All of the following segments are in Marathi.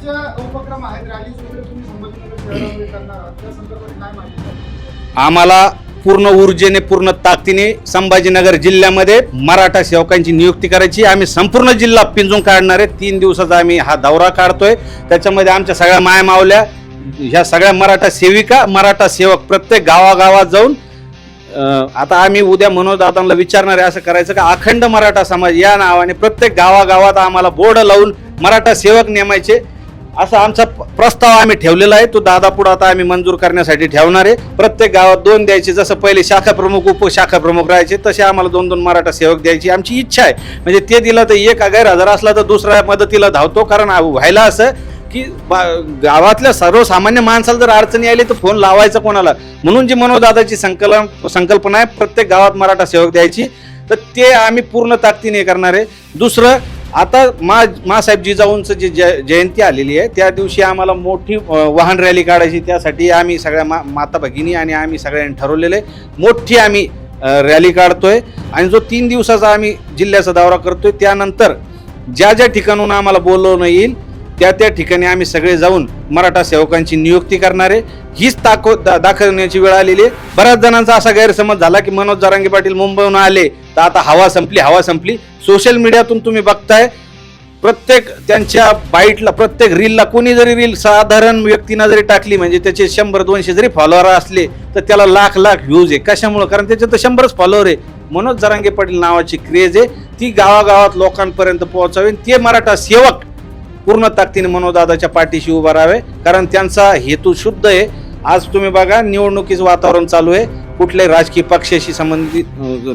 ज्या उपक्रम आहेत, रॅलीज वगैरे तुम्ही संभाजीनगर शहरामध्ये करणार आहात, त्या संदर्भात काय माहिती आहे? आम्हाला पूर्ण ऊर्जेने पूर्ण ताकदीने संभाजीनगर जिल्ह्यामध्ये मराठा सेवकांची नियुक्ती करायची. आम्ही संपूर्ण जिल्हा पिंजून काढणार आहे. 3 दिवसाचा आम्ही हा दौरा काढतोय. त्याच्यामध्ये आमच्या सगळ्या माया मावल्या, ह्या सगळ्या मराठा सेविका, मराठा सेवक प्रत्येक गावागावात जाऊन आता आम्ही उद्या मनोजदादांना विचारणार आहे असं करायचं का अखंड मराठा समाज या नावाने प्रत्येक गावागावात आम्हाला बोर्ड लावून मराठा सेवक नेमायचे असा आमचा प्रस्ताव आम्ही ठेवलेला आहे. तो दादा पुढे आता आम्ही मंजूर करण्यासाठी ठेवणार आहे. प्रत्येक गावात 2 द्यायचे, जसं पहिले शाखा प्रमुख उपशाखा प्रमुख राहायचे तसे आम्हाला 2-2 मराठा सेवक द्यायची आमची इच्छा आहे. म्हणजे ते दिलं तर एक गैरहजर असला तर दुसऱ्या मदतीला धावतो. कारण व्हायला असं की गावातल्या सर्वसामान्य माणसाला जर अडचणी आली तर फोन लावायचा कोणाला, म्हणून जी मनोजदादाची संकल्पना आहे प्रत्येक गावात मराठा सेवक द्यायची, तर ते आम्ही पूर्ण ताकदीने करणार आहे. दुसरं, आता मासाहेब जिजाऊंचं जी जयंती आलेली आहे त्या दिवशी आम्हाला मोठी वाहन रॅली काढायची. त्यासाठी आम्ही सगळ्या माता भगिनी आणि आम्ही सगळ्यांनी ठरवलेलं आहे मोठी आम्ही रॅली काढतोय. आणि जो 3 दिवसाचा आम्ही जिल्ह्याचा दौरा करतोय त्यानंतर ज्या ज्या ठिकाणून आम्हाला बोलवणं येईल त्या ठिकाणी आम्ही सगळे जाऊन मराठा सेवकांची नियुक्ती करणार आहे. हीच दाखवण्याची वेळ आलेली आहे. बऱ्याच जणांचा असा गैरसमज झाला की मनोज जरांगे पाटील मुंबईहून आले तर आता हवा संपली. सोशल मीडियातून तुम्ही बघताय प्रत्येक त्यांच्या बाईटला, प्रत्येक रीलला, कोणी जरी रील साधारण व्यक्तीनं जरी टाकली म्हणजे त्याचे 100-200 जरी फॉलोअर असले तर त्याला लाख व्ह्यूज आहे. कशामुळे? कारण त्याचे तर 100च फॉलोअर आहे. मनोज जरांगे पाटील नावाची क्रेज आहे, ती गावागावात लोकांपर्यंत पोहोचावी. ते मराठा सेवक पूर्ण ताकदीने मनोजदादाच्या पाठीशी उभा राहावे, कारण त्यांचा हेतू शुद्ध आहे. आज तुम्ही बघा निवडणुकीचं वातावरण चालू आहे, कुठल्याही राजकीय पक्षाशी संबंधित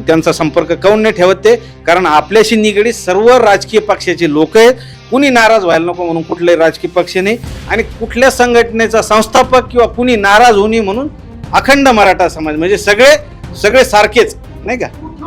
त्यांचा संपर्क काऊन नाही ठेवत ते, कारण आपल्याशी निगडीत सर्व राजकीय पक्षाचे लोक आहेत. कुणी नाराज व्हायला नको म्हणून कुठलाही राजकीय पक्ष नाही, आणि कुठल्या संघटनेचा संस्थापक किंवा कुणी नाराज होणे म्हणून अखंड मराठा समाज म्हणजे सगळे सारखेच, नाही का?